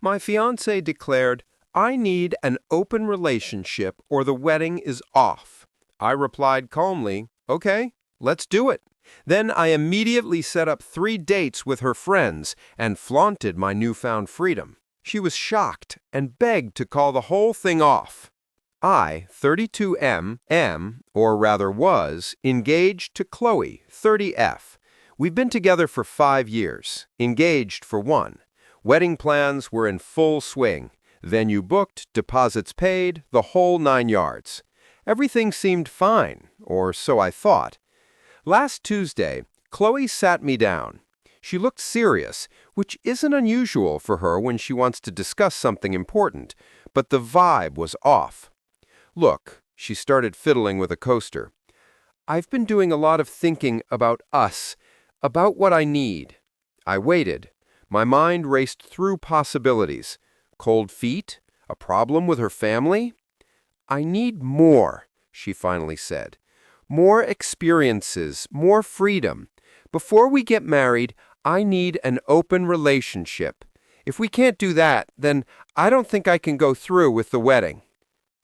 My fiancé declared, "I need an open relationship or the wedding is off." I replied calmly, "Okay, let's do it." Then I immediately set up 3 dates with her friends and flaunted my newfound freedom. She was shocked and begged to call the whole thing off. I, 32M, am, or rather was, engaged to Qley, 30F. We've been together for 5 years, engaged for 1. Wedding plans were in full swing. Venue booked, deposits paid, the whole 9 yards. Everything seemed fine, or so I thought. Last Tuesday, Qley sat me down. She looked serious, which isn't unusual for her when she wants to discuss something important, but the vibe was off. "Look," she started fiddling with a coaster. "I've been doing a lot of thinking about us, about what I need." I waited. My mind raced through possibilities. Cold feet? A problem with her family? "I need more," she finally said. "More experiences, more freedom. Before we get married, I need an open relationship. If we can't do that, then I don't think I can go through with the wedding."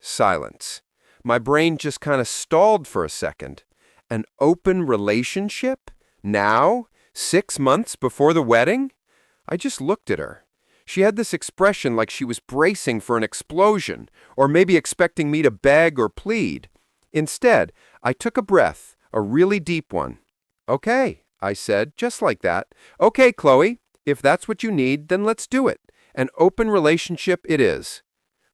Silence. My brain just kind of stalled for a second. An open relationship? Now? 6 months before the wedding? I just looked at her. She had this expression like she was bracing for an explosion, or maybe expecting me to beg or plead. Instead, I took a breath, a really deep one. "Okay," I said, just like that. "Okay, Qley, if that's what you need, then let's do it. An open relationship it is."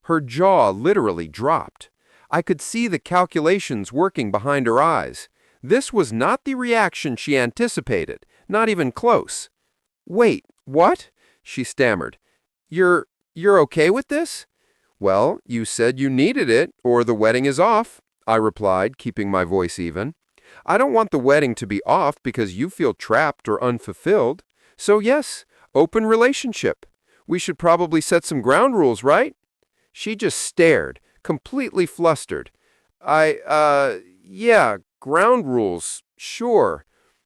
Her jaw literally dropped. I could see the calculations working behind her eyes. This was not the reaction she anticipated, not even close. "Wait, what?" she stammered. You're okay with this?" "Well, you said you needed it, or the wedding is off," I replied, keeping my voice even. "I don't want the wedding to be off because you feel trapped or unfulfilled. So yes, open relationship. We should probably set some ground rules, right?" She just stared, completely flustered. Yeah, ground rules, sure."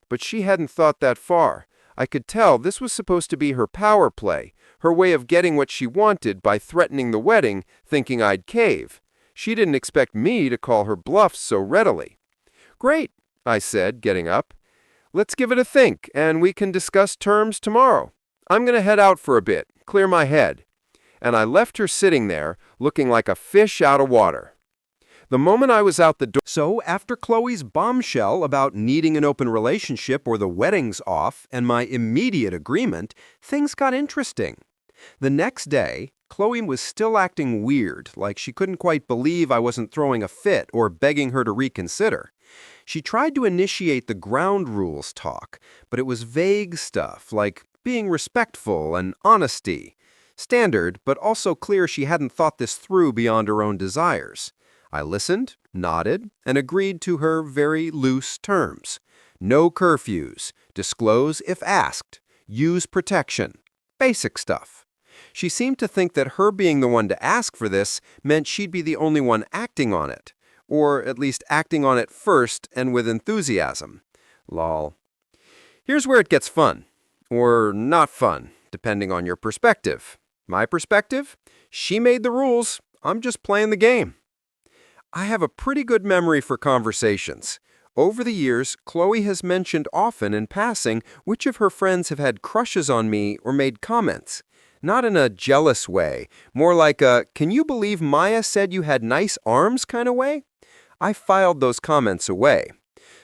But she hadn't thought that far. I could tell this was supposed to be her power play, her way of getting what she wanted by threatening the wedding, thinking I'd cave. She didn't expect me to call her bluffs so readily. "Great," I said, getting up. "Let's give it a think, and we can discuss terms tomorrow. I'm going to head out for a bit, clear my head." And I left her sitting there, looking like a fish out of water. The moment I was out the door... So, after Qley's bombshell about needing an open relationship or the wedding's off, and my immediate agreement, things got interesting. The next day, Qley was still acting weird, like she couldn't quite believe I wasn't throwing a fit or begging her to reconsider. She tried to initiate the ground rules talk, but it was vague stuff, like being respectful and honesty. Standard, but also clear she hadn't thought this through beyond her own desires. I listened, nodded, and agreed to her very loose terms. No curfews, disclose if asked, use protection. Basic stuff. She seemed to think that her being the one to ask for this meant she'd be the only one acting on it, or at least acting on it first and with enthusiasm. Lol. Here's where it gets fun, or not fun, depending on your perspective. My perspective? She made the rules. I'm just playing the game. I have a pretty good memory for conversations. Over the years, Qley has mentioned often in passing which of her friends have had crushes on me or made comments. Not in a jealous way, more like a, "Can you believe Maya said you had nice arms" kind of way. I filed those comments away.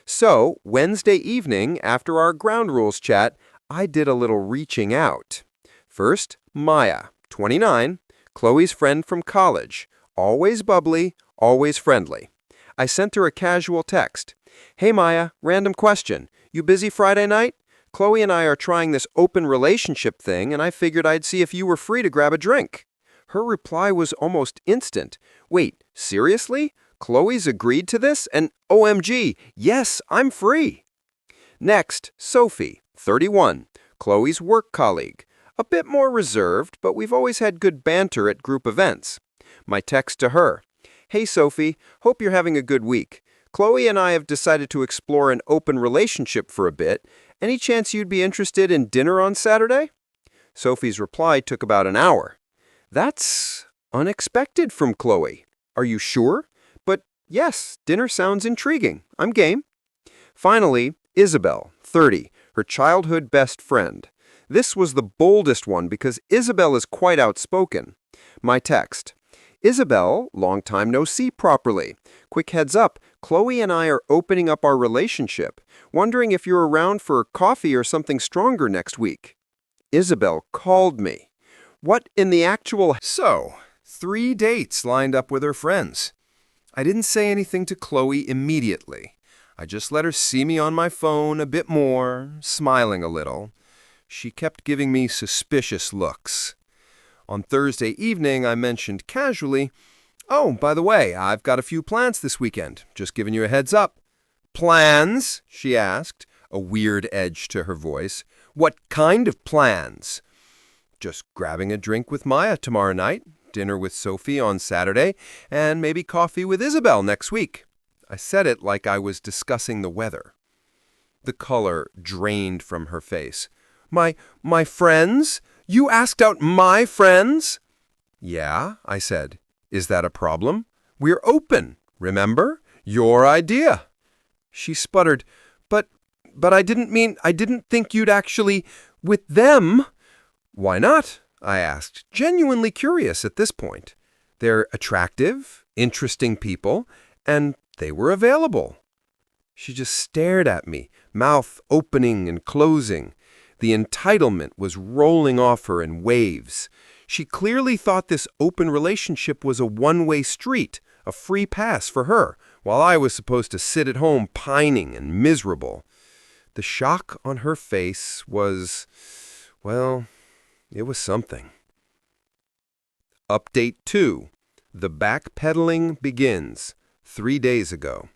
So, Wednesday evening, after our ground rules chat, I did a little reaching out. First, Maya, 29, Qley's friend from college, always bubbly, always friendly. I sent her a casual text. "Hey Maya, random question. You busy Friday night? Qley and I are trying this open relationship thing, and I figured I'd see if you were free to grab a drink." Her reply was almost instant. "Wait, seriously? Qley's agreed to this? And OMG, yes, I'm free." Next, Sophie, 31, Qley's work colleague. A bit more reserved, but we've always had good banter at group events. My text to her. "Hey Sophie, hope you're having a good week. Qley and I have decided to explore an open relationship for a bit. Any chance you'd be interested in dinner on Saturday?" Sophie's reply took about an hour. That's unexpected from Qley. Are you sure? But yes, dinner sounds intriguing. I'm game. Finally, Isabel, 30, her childhood best friend. This was the boldest one because Isabel is quite outspoken. My text. Isabel, long time no see properly. Quick heads up, Qley and I are opening up our relationship. Wondering if you're around for coffee or something stronger next week. Isabel called me. What in the actual... So, 3 dates lined up with her friends. I didn't say anything to Qley immediately. I just let her see me on my phone a bit more, smiling a little. She kept giving me suspicious looks. On Thursday evening, I mentioned casually, "Oh, by the way, I've got a few plans this weekend. Just giving you a heads up." "Plans?" she asked, a weird edge to her voice. "What kind of plans?" "Just grabbing a drink with Maya tomorrow night, dinner with Sophie on Saturday, and maybe coffee with Isabel next week." I said it like I was discussing the weather. The color drained from her face. My friends? You asked out my friends?" "Yeah," I said. "Is that a problem? We're open, remember? Your idea." She sputtered, But I didn't think you'd actually, with them." "Why not?" I asked, genuinely curious at this point. They're attractive, interesting people, and they were available. She just stared at me, mouth opening and closing. The entitlement was rolling off her in waves. She clearly thought this open relationship was a one-way street, a free pass for her, while I was supposed to sit at home pining and miserable. The shock on her face was, well, it was something. Update 2. The backpedaling begins. 3 days ago.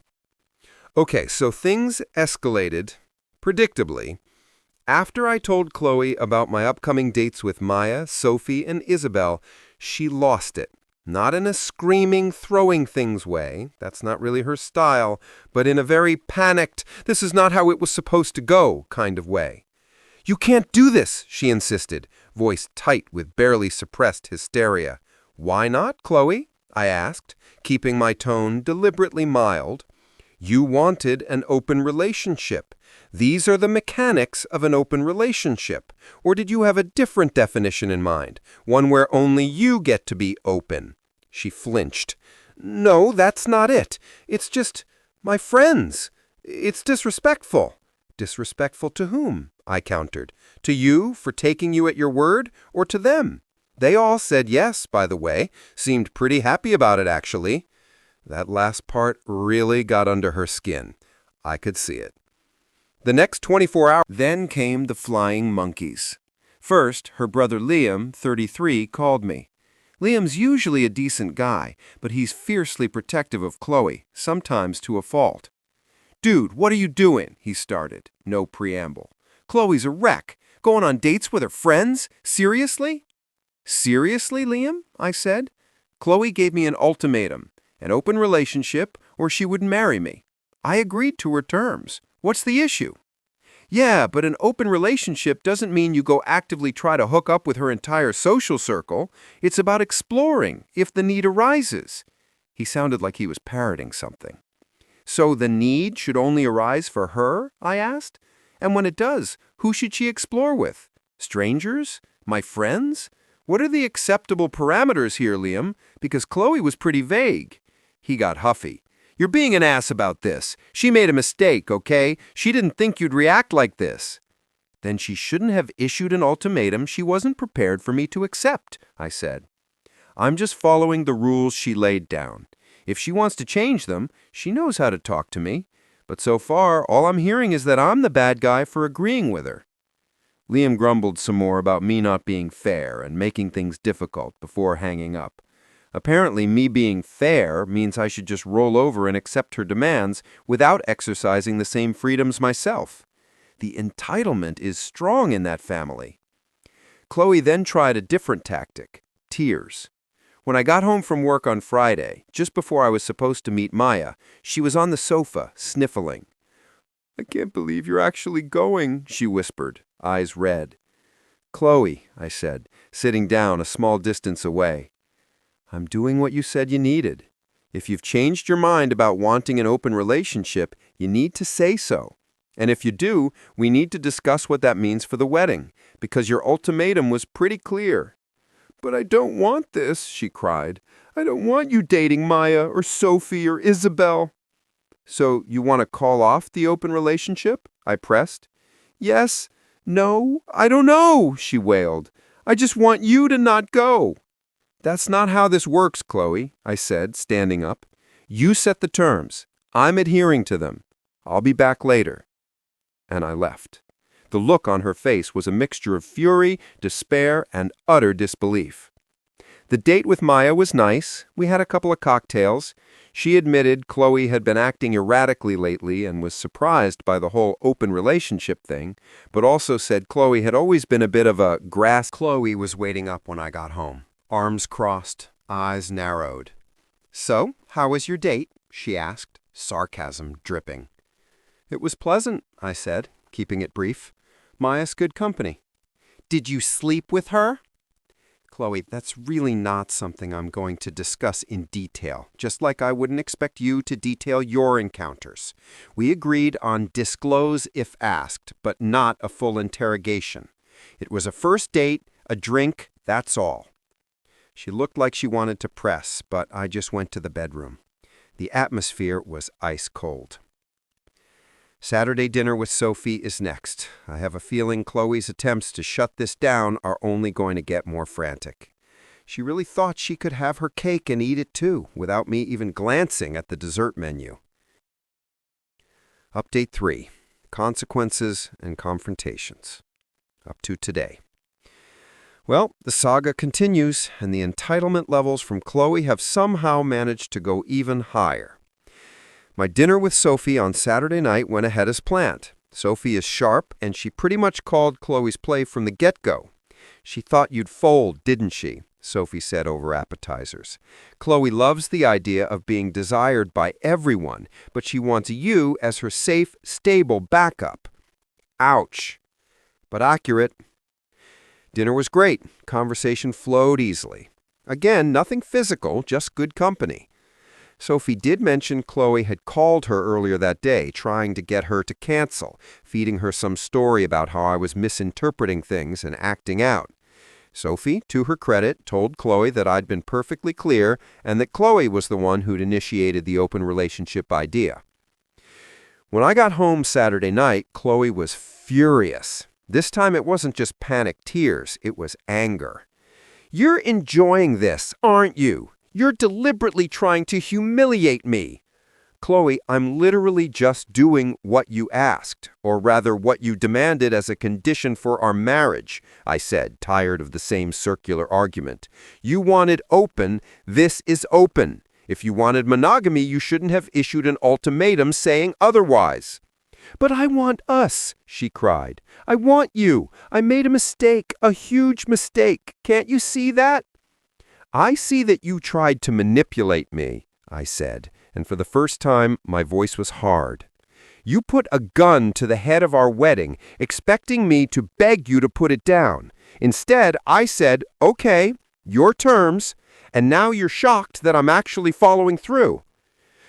Okay, so things escalated, predictably, after I told Qley about my upcoming dates with Maya, Sophie, and Isabel. She lost it. Not in a screaming, throwing things way, that's not really her style, but in a very panicked, this is not how it was supposed to go kind of way. "You can't do this," she insisted, voice tight with barely suppressed hysteria. "Why not, Qley?" I asked, keeping my tone deliberately mild. "You wanted an open relationship. These are the mechanics of an open relationship. Or did you have a different definition in mind, one where only you get to be open?" She flinched. "No, that's not it. It's just my friends. It's disrespectful." "Disrespectful to whom?" I countered. "To you for taking you at your word, or to them? They all said yes, by the way. Seemed pretty happy about it, actually." That last part really got under her skin. I could see it. The next 24 hours, then came the flying monkeys. First, her brother Liam, 33, called me. Liam's usually a decent guy, but he's fiercely protective of Qley, sometimes to a fault. "Dude, what are you doing?" he started. No preamble. "Qley's a wreck. Going on dates with her friends? Seriously?" "Seriously, Liam?" I said. "Qley gave me an ultimatum. An open relationship, or she would marry me. I agreed to her terms. What's the issue?" "Yeah, but an open relationship doesn't mean you go actively try to hook up with her entire social circle. It's about exploring, if the need arises." He sounded like he was parroting something. "So the need should only arise for her?" I asked. "And when it does, who should she explore with? Strangers? My friends? What are the acceptable parameters here, Liam? Because Qley was pretty vague." He got huffy. "You're being an ass about this. She made a mistake, okay? She didn't think you'd react like this." "Then she shouldn't have issued an ultimatum she wasn't prepared for me to accept," I said. "I'm just following the rules she laid down. If she wants to change them, she knows how to talk to me. But so far, all I'm hearing is that I'm the bad guy for agreeing with her." Liam grumbled some more about me not being fair and making things difficult before hanging up. Apparently, me being fair means I should just roll over and accept her demands without exercising the same freedoms myself. The entitlement is strong in that family. Qley then tried a different tactic, tears. When I got home from work on Friday, just before I was supposed to meet Maya, she was on the sofa, sniffling. "I can't believe you're actually going," she whispered, eyes red. Qley, I said, sitting down a small distance away. I'm doing what you said you needed. If you've changed your mind about wanting an open relationship, you need to say so. And if you do, we need to discuss what that means for the wedding, because your ultimatum was pretty clear. But I don't want this, she cried. I don't want you dating Maya or Sophie or Isabel. So you want to call off the open relationship? I pressed. Yes. No, I don't know, she wailed. I just want you to not go. That's not how this works, Qley, I said, standing up. You set the terms. I'm adhering to them. I'll be back later. And I left. The look on her face was a mixture of fury, despair, and utter disbelief. The date with Maya was nice. We had a couple of cocktails. She admitted Qley had been acting erratically lately and was surprised by the whole open relationship thing, but also said Qley had always been a bit of a grass. Qley was waiting up when I got home, arms crossed, eyes narrowed. So, how was your date? She asked, sarcasm dripping. It was pleasant, I said, keeping it brief. Maya's good company. Did you sleep with her? Qley, that's really not something I'm going to discuss in detail, just like I wouldn't expect you to detail your encounters. We agreed on disclose if asked, but not a full interrogation. It was a first date, a drink, that's all. She looked like she wanted to press, but I just went to the bedroom. The atmosphere was ice cold. Saturday dinner with Sophie is next. I have a feeling Qley's attempts to shut this down are only going to get more frantic. She really thought she could have her cake and eat it too, without me even glancing at the dessert menu. Update 3. Consequences and confrontations. Up to today. Well, the saga continues, and the entitlement levels from Qley have somehow managed to go even higher. My dinner with Sophie on Saturday night went ahead as planned. Sophie is sharp, and she pretty much called Qley's play from the get-go. She thought you'd fold, didn't she? Sophie said over appetizers. Qley loves the idea of being desired by everyone, but she wants you as her safe, stable backup. Ouch. But accurate. Dinner was great. Conversation flowed easily. Again, nothing physical, just good company. Sophie did mention Qley had called her earlier that day, trying to get her to cancel, feeding her some story about how I was misinterpreting things and acting out. Sophie, to her credit, told Qley that I'd been perfectly clear and that Qley was the one who'd initiated the open relationship idea. When I got home Saturday night, Qley was furious. This time it wasn't just panicked tears, it was anger. You're enjoying this, aren't you? You're deliberately trying to humiliate me. Qley, I'm literally just doing what you asked, or rather what you demanded as a condition for our marriage, I said, tired of the same circular argument. You wanted open, this is open. If you wanted monogamy, you shouldn't have issued an ultimatum saying otherwise. But I want us, she cried. I want you. I made a mistake, a huge mistake. Can't you see that? I see that you tried to manipulate me, I said, and for the first time, my voice was hard. You put a gun to the head of our wedding, expecting me to beg you to put it down. Instead, I said, okay, your terms, and now you're shocked that I'm actually following through.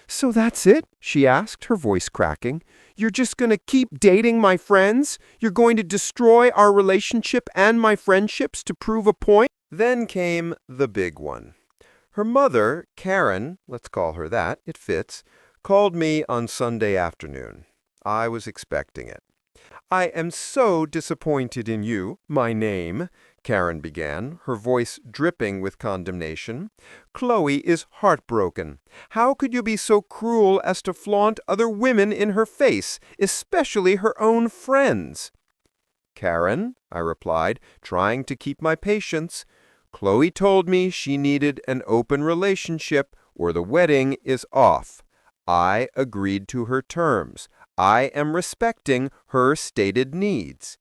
So that's it? She asked, her voice cracking. You're just going to keep dating my friends? You're going to destroy our relationship and my friendships to prove a point? Then came the big one. Her mother, Karen, let's call her that, it fits, called me on Sunday afternoon. I was expecting it. I am so disappointed in you, my name, Karen began, her voice dripping with condemnation. Qley is heartbroken. How could you be so cruel as to flaunt other women in her face, especially her own friends? Karen, I replied, trying to keep my patience. Qley told me she needed an open relationship or the wedding is off. I agreed to her terms. I am respecting her stated needs.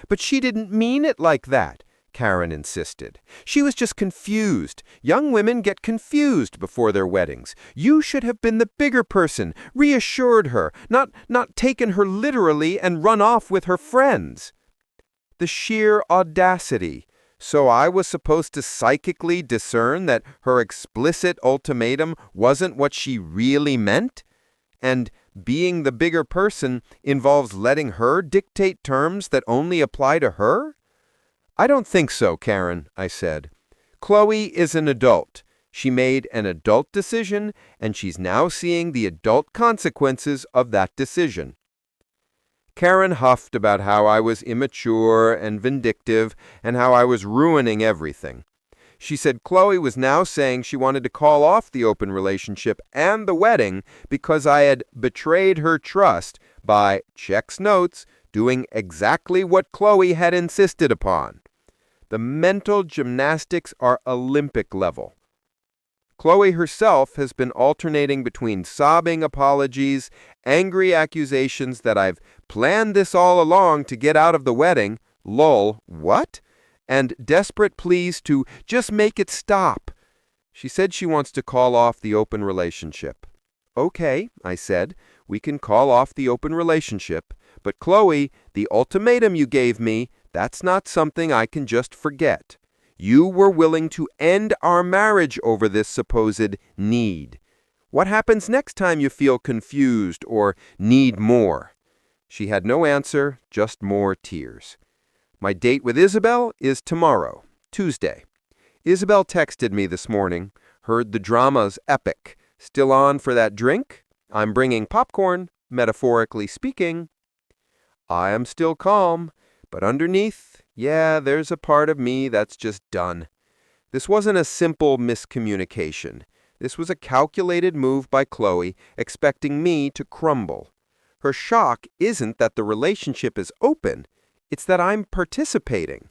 But she didn't mean it like that, Karen insisted. She was just confused. Young women get confused before their weddings. You should have been the bigger person, reassured her, not taken her literally and run off with her friends. The sheer audacity. So I was supposed to psychically discern that her explicit ultimatum wasn't what she really meant? And being the bigger person involves letting her dictate terms that only apply to her? I don't think so, Karen, I said. Qley is an adult. She made an adult decision, and she's now seeing the adult consequences of that decision. Karen huffed about how I was immature and vindictive and how I was ruining everything. She said Qley was now saying she wanted to call off the open relationship and the wedding because I had betrayed her trust by, checks notes, doing exactly what Qley had insisted upon. The mental gymnastics are Olympic level. Qley herself has been alternating between sobbing apologies, angry accusations that I've planned this all along to get out of the wedding, lol, what? And desperate pleas to just make it stop. She said she wants to call off the open relationship. Okay, I said, we can call off the open relationship, but Qley, the ultimatum you gave me, that's not something I can just forget. You were willing to end our marriage over this supposed need. What happens next time you feel confused or need more? She had no answer, just more tears. My date with Isabel is tomorrow, Tuesday. Isabel texted me this morning, heard the drama's epic. Still on for that drink? I'm bringing popcorn, metaphorically speaking. I am still calm, but underneath, yeah, there's a part of me that's just done. This wasn't a simple miscommunication. This was a calculated move by Qley, expecting me to crumble. Her shock isn't that the relationship is open, it's that I'm participating.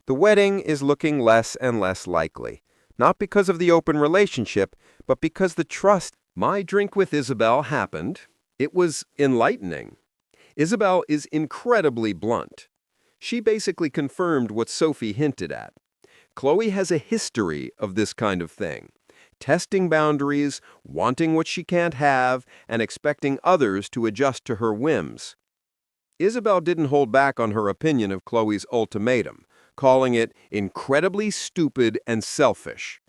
The wedding is looking less and less likely, not because of the open relationship, but because the trust. My drink with Isabel happened. It was enlightening. Isabel is incredibly blunt. She basically confirmed what Sophie hinted at. Qley has a history of this kind of thing. Testing boundaries, wanting what she can't have, and expecting others to adjust to her whims. Isabel didn't hold back on her opinion of Qley's ultimatum, calling it incredibly stupid and selfish.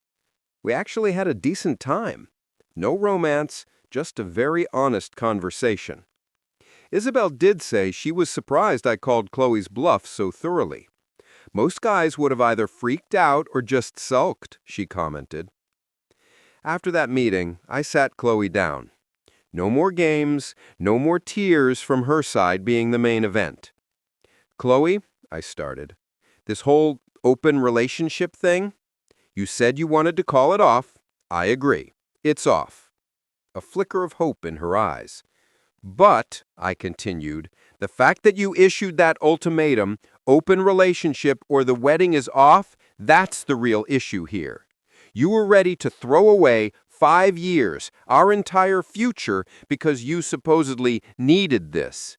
We actually had a decent time. No romance, just a very honest conversation. Isabel did say she was surprised I called Qley's bluff so thoroughly. Most guys would have either freaked out or just sulked, she commented. After that meeting, I sat Qley down. No more games, no more tears from her side being the main event. Qley, I started, this whole open relationship thing, you said you wanted to call it off. I agree. It's off. A flicker of hope in her eyes. But, I continued, the fact that you issued that ultimatum, open relationship or the wedding is off, that's the real issue here. You were ready to throw away 5 years, our entire future, because you supposedly needed this.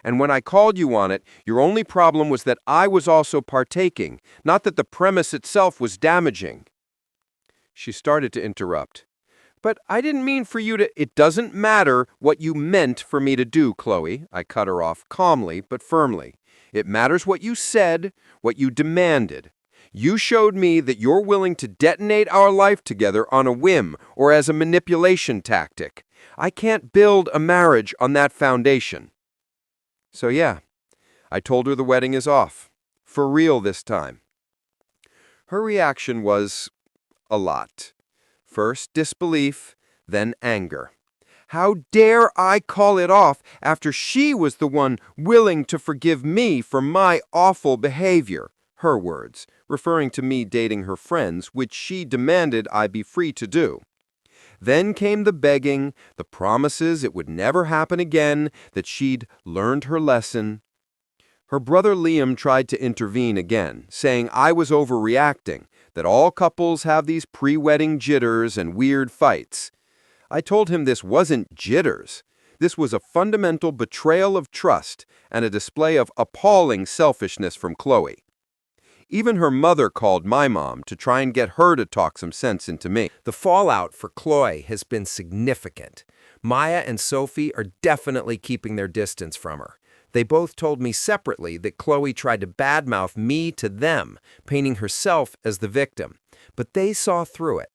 And when I called you on it, your only problem was that I was also partaking, not that the premise itself was damaging. She started to interrupt. But I didn't mean for you to— It doesn't matter what you meant for me to do, Qley, I cut her off calmly but firmly. It matters what you said, what you demanded. You showed me that you're willing to detonate our life together on a whim or as a manipulation tactic. I can't build a marriage on that foundation. So yeah, I told her the wedding is off. For real this time. Her reaction was a lot. First disbelief, then anger. How dare I call it off after she was the one willing to forgive me for my awful behavior? Her words, referring to me dating her friends, which she demanded I be free to do. Then came the begging, the promises it would never happen again, that she'd learned her lesson. Her brother Liam tried to intervene again, saying I was overreacting, that all couples have these pre-wedding jitters and weird fights. I told him this wasn't jitters. This was a fundamental betrayal of trust and a display of appalling selfishness from Qley. Even her mother called my mom to try and get her to talk some sense into me. The fallout for Qley has been significant. Maya and Sophie are definitely keeping their distance from her. They both told me separately that Qley tried to badmouth me to them, painting herself as the victim. But they saw through it.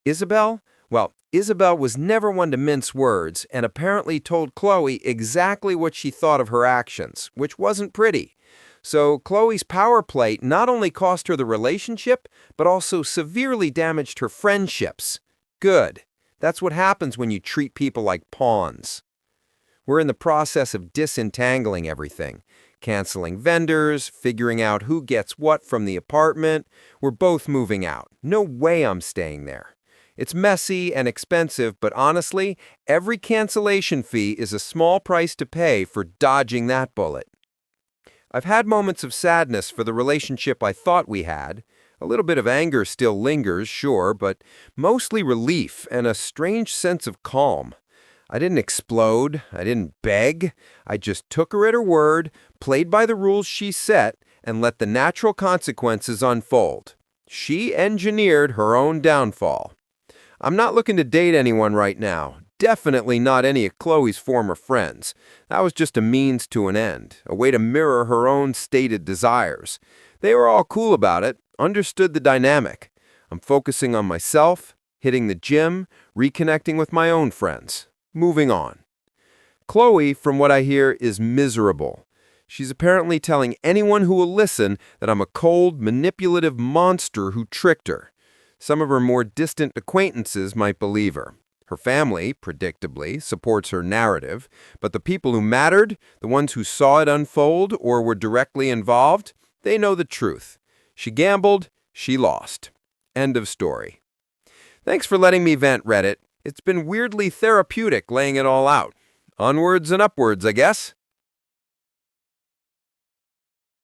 Isabel? Well, Isabel was never one to mince words and apparently told Qley exactly what she thought of her actions, which wasn't pretty. So Qley's power play not only cost her the relationship, but also severely damaged her friendships. Good. That's what happens when you treat people like pawns. We're in the process of disentangling everything. Canceling vendors, figuring out who gets what from the apartment. We're both moving out. No way I'm staying there. It's messy and expensive, but honestly, every cancellation fee is a small price to pay for dodging that bullet. I've had moments of sadness for the relationship I thought we had. A little bit of anger still lingers, sure, but mostly relief and a strange sense of calm. I didn't explode. I didn't beg. I just took her at her word, played by the rules she set, and let the natural consequences unfold. She engineered her own downfall. I'm not looking to date anyone right now. Definitely not any of Qley's former friends. That was just a means to an end, a way to mirror her own stated desires. They were all cool about it, understood the dynamic. I'm focusing on myself, hitting the gym, reconnecting with my own friends. Moving on. Qley, from what I hear, is miserable. She's apparently telling anyone who will listen that I'm a cold, manipulative monster who tricked her. Some of her more distant acquaintances might believe her. Her family, predictably, supports her narrative, but the people who mattered, the ones who saw it unfold or were directly involved, they know the truth. She gambled, she lost. End of story. Thanks for letting me vent, Reddit. It's been weirdly therapeutic laying it all out. Onwards and upwards, I guess.